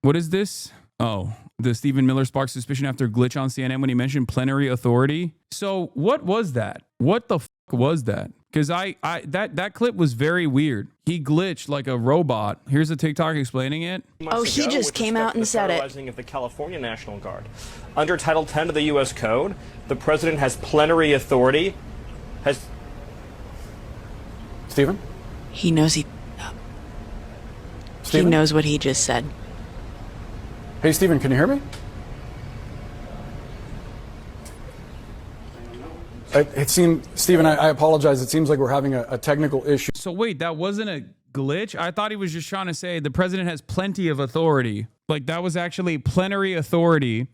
What is this? Oh, the Stephen Miller sparked suspicion after glitch on CNN when he mentioned plenary authority. So what was that? What the fuck was that? Because that clip was very weird. He glitched like a robot. Here's a TikTok explaining it. Oh, he just came out and said it. Of the California National Guard. Under Title 10 of the U.S. Code, the president has plenary authority. Stephen? He knows he knows what he just said. Hey, Stephen, can you hear me? It seemed, Stephen, I apologize. It seems like we're having a technical issue. So wait, that wasn't a glitch? I thought he was just trying to say the president has plenty of authority. Like that was actually plenary authority,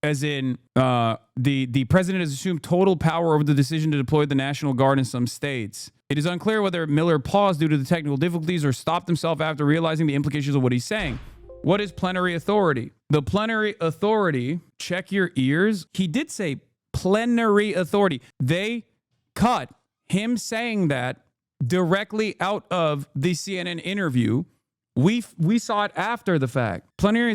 as in the president has assumed total power over the decision to deploy the National Guard in some states. It is unclear whether Miller paused due to the technical difficulties or stopped himself after realizing the implications of what he's saying. What is plenary authority? The plenary authority, check your ears. He did say plenary authority. They cut him saying that directly out of the CNN interview. We saw it after the fact. Plenary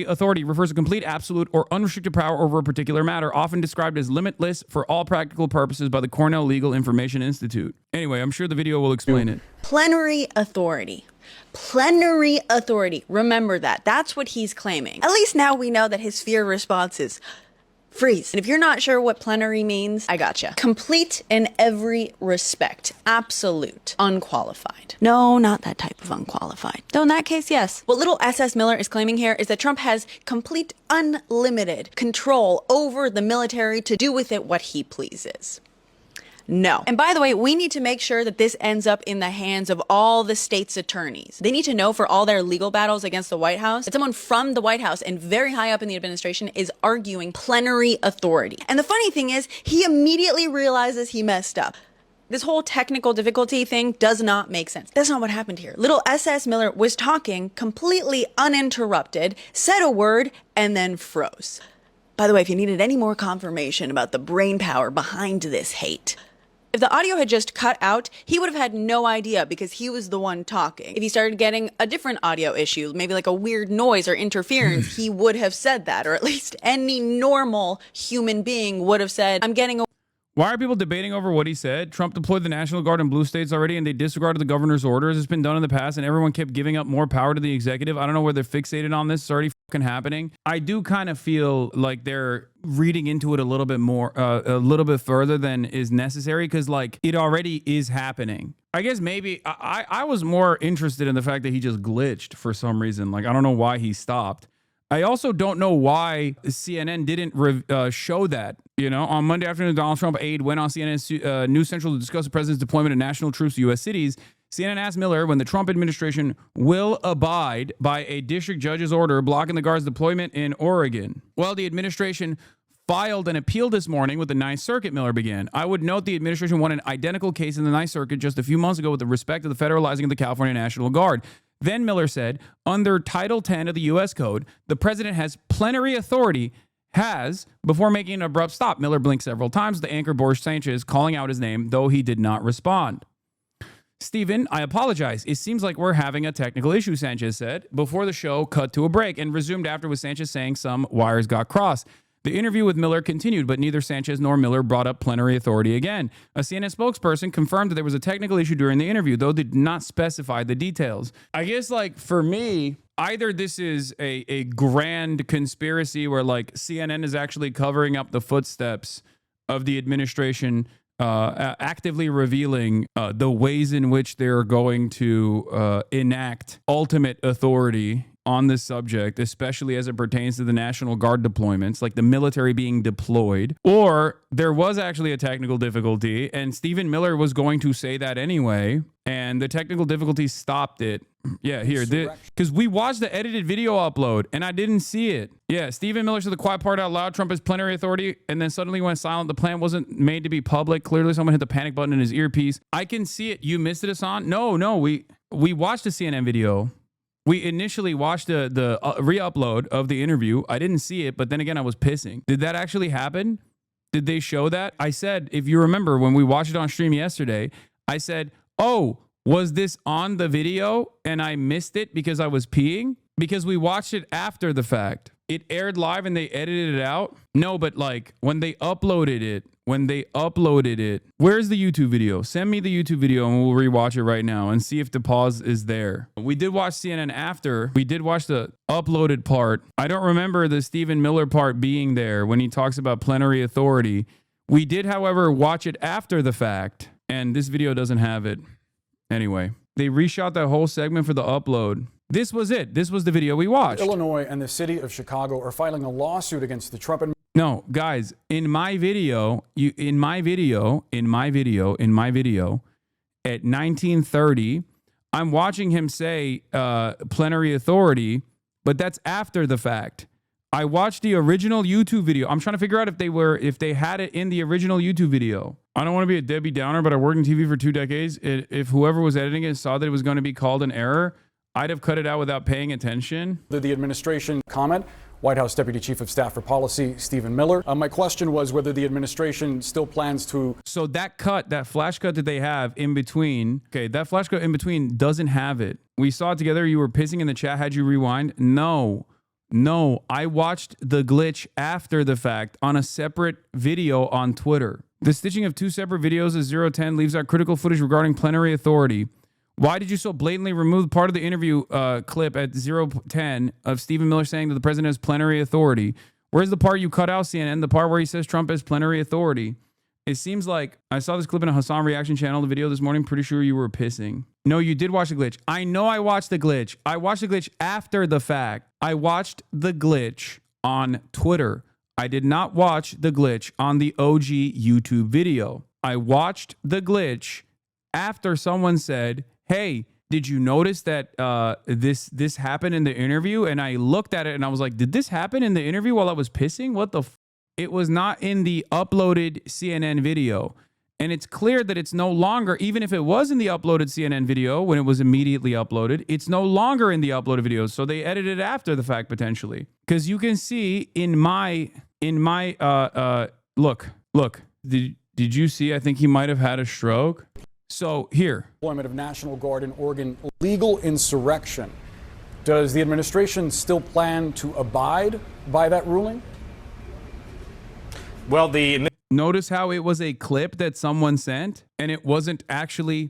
authority refers to complete, absolute, or unrestricted power over a particular matter, often described as limitless for all practical purposes by the Cornell Legal Information Institute. Anyway, I'm sure the video will explain it. Plenary authority. Plenary authority. Remember that. That's what he's claiming. At least now we know that his fear response is freeze. And if you're not sure what plenary means, I gotcha. Complete in every respect. Absolute. Unqualified. No, not that type of unqualified. Though in that case, yes. What little SS Miller is claiming here is that Trump has complete unlimited control over the military to do with it what he pleases. No. And by the way, we need to make sure that this ends up in the hands of all the state's attorneys. They need to know for all their legal battles against the White House that someone from the White House and very high up in the administration is arguing plenary authority. And the funny thing is, he immediately realizes he messed up. This whole technical difficulty thing does not make sense. That's not what happened here. Little SS Miller was talking completely uninterrupted, said a word, and then froze. By the way, if you needed any more confirmation about the brain power behind this hate, if the audio had just cut out, he would have had no idea because he was the one talking. If he started getting a different audio issue, maybe like a weird noise or interference, he would have said that, or at least any normal human being would have said, I'm getting a... Why are people debating over what he said? Trump deployed the National Guard in blue states already, and they disregarded the governor's orders. It's been done in the past, and everyone kept giving up more power to the executive. I don't know where they're fixated on this. It's already fucking happening. I do kind of feel like they're reading into it a little bit more, a little bit further than is necessary, because like it already is happening. I guess maybe I was more interested in the fact that he just glitched for some reason. Like, I don't know why he stopped. I also don't know why CNN didn't show that. You know, on Monday afternoon, Donald Trump aide went on CNN's News Central to discuss the president's deployment of national troops to U.S. cities. CNN asked Miller when the Trump administration will abide by a district judge's order blocking the Guard's deployment in Oregon. Well, the administration filed an appeal this morning with the Ninth Circuit, Miller began. I would note the administration won an identical case in the Ninth Circuit just a few months ago with respect to the federalizing of the California National Guard. Then Miller said, under Title 10 of the U.S. Code, the president has plenary authority, before making an abrupt stop. Miller blinked several times, the anchor Boris Sanchez calling out his name, though he did not respond. Stephen, I apologize. It seems like we're having a technical issue, Sanchez said, before the show cut to a break and resumed after with Sanchez saying some wires got crossed. The interview with Miller continued, but neither Sanchez nor Miller brought up plenary authority again. A CNN spokesperson confirmed that there was a technical issue during the interview, though they did not specify the details. I guess, like, for me, either this is a grand conspiracy where, like, CNN is actually covering up the footsteps of the administration, actively revealing the ways in which they're going to enact ultimate authority on this subject, especially as it pertains to the National Guard deployments, like the military being deployed, or there was actually a technical difficulty and Stephen Miller was going to say that anyway, and the technical difficulty stopped it. Yeah, here, because we watched the edited video upload and I didn't see it. Yeah, Stephen Miller said the quiet part out loud, Trump has plenary authority, and then suddenly went silent. The plan wasn't made to be public. Clearly someone hit the panic button in his earpiece. I can see it. You missed it, Hasan? No, we watched the CNN video. We initially watched the re-upload of the interview. I didn't see it, but then again, I was pissing. Did that actually happen? Did they show that? I said, if you remember, when we watched it on stream yesterday, I said, oh, was this on the video and I missed it because I was peeing? because we watched it after the fact. It aired live and they edited it out. No, but like when they uploaded it, where's the YouTube video? Send me the YouTube video and we'll rewatch it right now and see if the pause is there. We did watch CNN after. We did watch the uploaded part. I don't remember the Stephen Miller part being there when he talks about plenary authority. We did, however, watch it after the fact, and this video doesn't have it. Anyway, they reshot that whole segment for the upload. This was it. This was the video we watched. Illinois and the city of Chicago are filing a lawsuit against the Trump administration. No, guys, in my video at 1930, I'm watching him say plenary authority, but that's after the fact. I watched the original YouTube video. I'm trying to figure out if they had it in the original YouTube video. I don't want to be a Debbie Downer, but I worked in TV for 2 decades. If whoever was editing it saw that it was going to be called an error, I'd have cut it out without paying attention. The administration comment, White House Deputy Chief of Staff for Policy, Stephen Miller. My question was whether the administration still plans to... So that flash cut that they have in between, okay, that flash cut in between doesn't have it. We saw it together. You were pissing in the chat. Had you rewind? No, I watched the glitch after the fact on a separate video on Twitter. The stitching of 2 separate videos at 010 leaves out critical footage regarding plenary authority. Why did you so blatantly remove part of the interview clip at 010 of Stephen Miller saying that the president has plenary authority? Where's the part you cut out, CNN? The part where he says Trump has plenary authority. It seems like I saw this clip in a Hasan reaction channel, the video this morning. Pretty sure you were pissing. No, you did watch the glitch. I know I watched the glitch. I watched the glitch after the fact. I watched the glitch on Twitter. I did not watch the glitch on the OG YouTube video. I watched the glitch after someone said, hey, did you notice that this happened in the interview? And I looked at it and I was like, did this happen in the interview while I was pissing? What the It was not in the uploaded CNN video. And it's clear that it's no longer, even if it was in the uploaded CNN video when it was immediately uploaded, it's no longer in the uploaded videos. So they edited it after the fact potentially. Because you can see in my look, did you see? I think he might have had a stroke. So here. Deployment of National Guard in Oregon, legal insurrection. Does the administration still plan to abide by that ruling? Well, notice how it was a clip that someone sent and it wasn't actually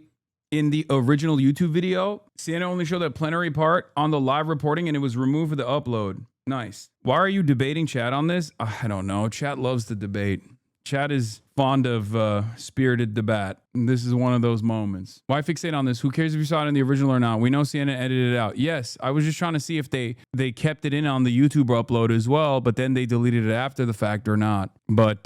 in the original YouTube video. CNN only showed that plenary part on the live reporting and it was removed for the upload. Nice. Why are you debating chat on this? I don't know. Chat loves to debate. Chat is fond of spirited debate. And this is one of those moments. Why fixate on this? Who cares if you saw it in the original or not? We know CNN edited it out. Yes, I was just trying to see if they kept it in on the YouTube upload as well, but then they deleted it after the fact or not. But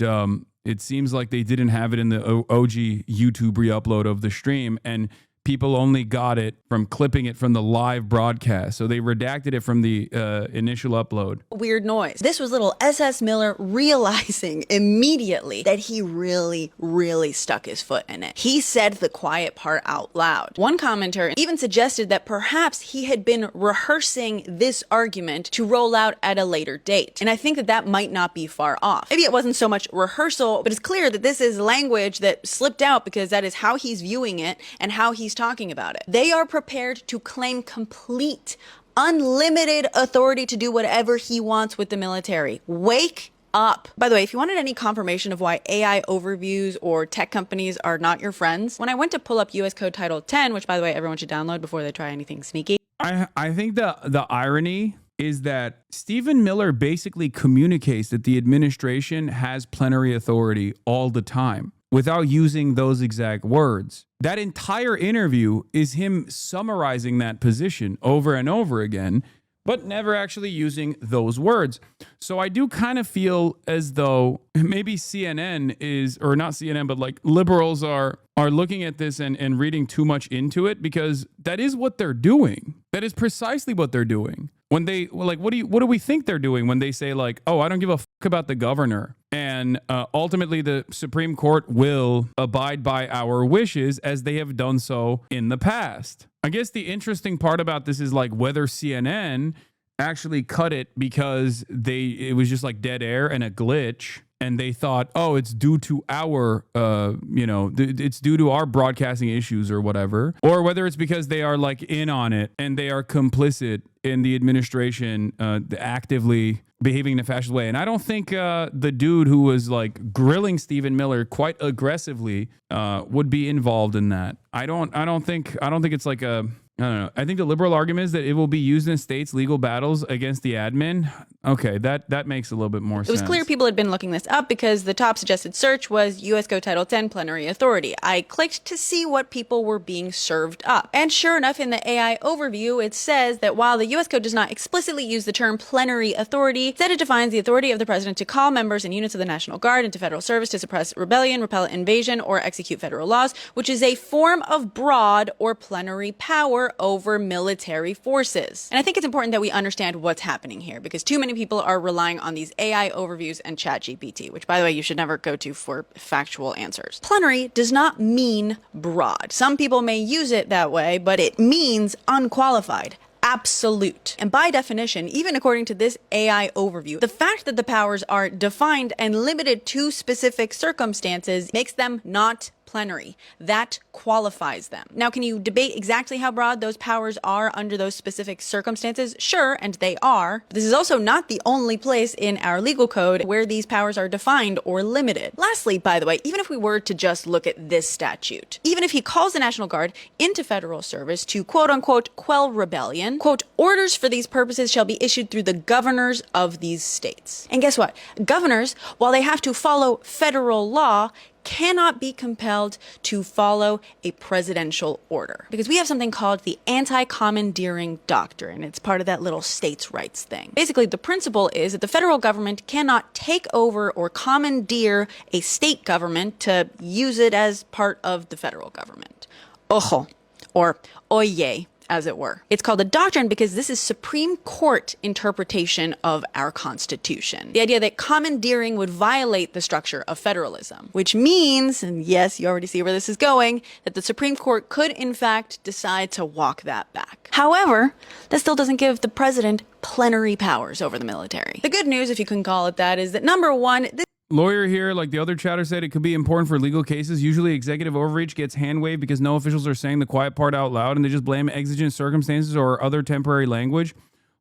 it seems like they didn't have it in the OG YouTube re-upload of the stream, and people only got it from clipping it from the live broadcast. So they redacted it from the initial upload. Weird noise. This was little SS Miller realizing immediately that he really stuck his foot in it. He said the quiet part out loud. One commenter even suggested that perhaps he had been rehearsing this argument to roll out at a later date. And I think that might not be far off. Maybe it wasn't so much rehearsal, but it's clear that this is language that slipped out because that is how he's viewing it and how he's talking about it. They are prepared to claim complete, unlimited authority to do whatever he wants with the military. Wake up. By the way, if you wanted any confirmation of why AI overviews or tech companies are not your friends, when I went to pull up US Code Title 10, which by the way, everyone should download before they try anything sneaky. I think the irony is that Stephen Miller basically communicates that the administration has plenary authority all the time without using those exact words. That entire interview is him summarizing that position over and over again, but never actually using those words. So I do kind of feel as though maybe CNN is, or not CNN, but like liberals are looking at this and reading too much into it, because that is what they're doing. That is precisely what they're doing. When they like, what do we think they're doing when they say like, oh, I don't give a fuck about the governor, and ultimately the Supreme Court will abide by our wishes as they have done so in the past. I guess the interesting part about this is like whether CNN actually cut it because it was just like dead air and a glitch, and they thought, oh, it's due to our, it's due to our broadcasting issues or whatever, or whether it's because they are like in on it and they are complicit in the administration actively behaving in a fascist way. And I don't think the dude who was like grilling Stephen Miller quite aggressively would be involved in that. I don't think it's like a, I don't know. I think the liberal argument is that it will be used in states' legal battles against the admin. Okay, that makes a little bit more sense. It was clear people had been looking this up because the top suggested search was U.S. Code Title 10 Plenary Authority. I clicked to see what people were being served up. And sure enough, in the AI overview, it says that while the U.S. Code does not explicitly use the term plenary authority, instead it defines the authority of the president to call members and units of the National Guard into federal service to suppress rebellion, repel invasion, or execute federal laws, which is a form of broad or plenary power over military forces. And I think it's important that we understand what's happening here because too many people are relying on these AI overviews and ChatGPT, which by the way, you should never go to for factual answers. Plenary does not mean broad. Some people may use it that way, but it means unqualified. Absolute. And by definition, even according to this AI overview, the fact that the powers are defined and limited to specific circumstances makes them not plenary. That qualifies them. Now, can you debate exactly how broad those powers are under those specific circumstances? Sure, and they are. But this is also not the only place in our legal code where these powers are defined or limited. Lastly, by the way, even if we were to just look at this statute, even if he calls the National Guard into federal service to quote unquote quell rebellion, quote, orders for these purposes shall be issued through the governors of these states. And guess what? Governors, while they have to follow federal law, cannot be compelled to follow a presidential order because we have something called the anti-commandeering doctrine. It's part of that little states' rights thing. Basically, the principle is that the federal government cannot take over or commandeer a state government to use it as part of the federal government. Ojo, or oye, as it were. It's called a doctrine because this is Supreme Court interpretation of our Constitution. The idea that commandeering would violate the structure of federalism, which means, and yes, you already see where this is going, that the Supreme Court could in fact decide to walk that back. However, that still doesn't give the president plenary powers over the military. The good news, if you can call it that, is that number one, Lawyer here, like the other chatter said, it could be important for legal cases. Usually executive overreach gets hand-waved because no officials are saying the quiet part out loud and they just blame exigent circumstances or other temporary language.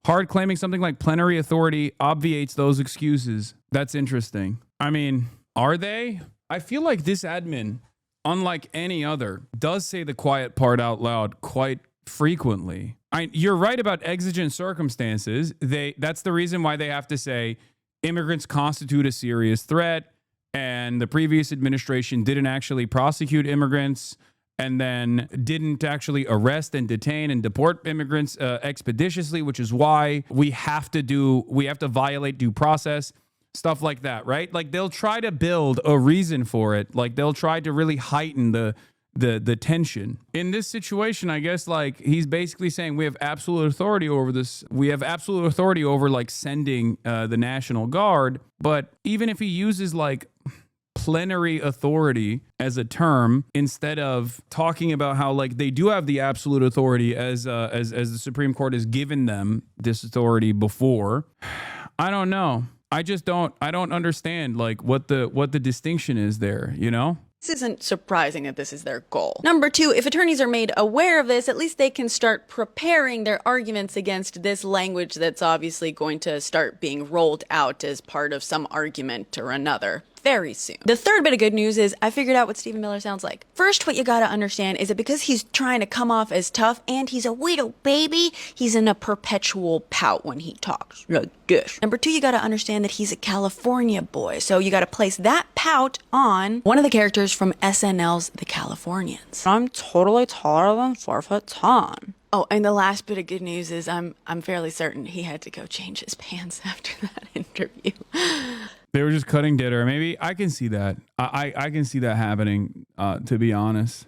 Hard claiming something like plenary authority obviates those excuses. That's interesting. I mean, are they? I feel like this admin, unlike any other, does say the quiet part out loud quite frequently. You're right about exigent circumstances. That's the reason why they have to say immigrants constitute a serious threat, and the previous administration didn't actually prosecute immigrants and then didn't actually arrest and detain and deport immigrants expeditiously, which is why we have to violate due process, stuff like that, right? Like they'll try to build a reason for it. Like they'll try to really heighten the tension. In this situation, I guess like he's basically saying we have absolute authority over this. We have absolute authority over like sending the National Guard. But even if he uses like plenary authority as a term instead of talking about how like they do have the absolute authority as the Supreme Court has given them this authority before, I don't know. I don't understand like what the distinction is there, you know? This isn't surprising that this is their goal. Number two, if attorneys are made aware of this, at least they can start preparing their arguments against this language that's obviously going to start being rolled out as part of some argument or another very soon. The third bit of good news is I figured out what Stephen Miller sounds like. First, what you gotta understand is that because he's trying to come off as tough and he's a widow baby, he's in a perpetual pout when he talks like this. Number two, you gotta understand that he's a California boy, so you gotta place that pout on one of the characters from SNL's The Californians. I'm totally taller than 4'10". Oh, and the last bit of good news is I'm fairly certain he had to go change his pants after that interview. They were just cutting dead air. Maybe I can see that. I can see that happening, to be honest.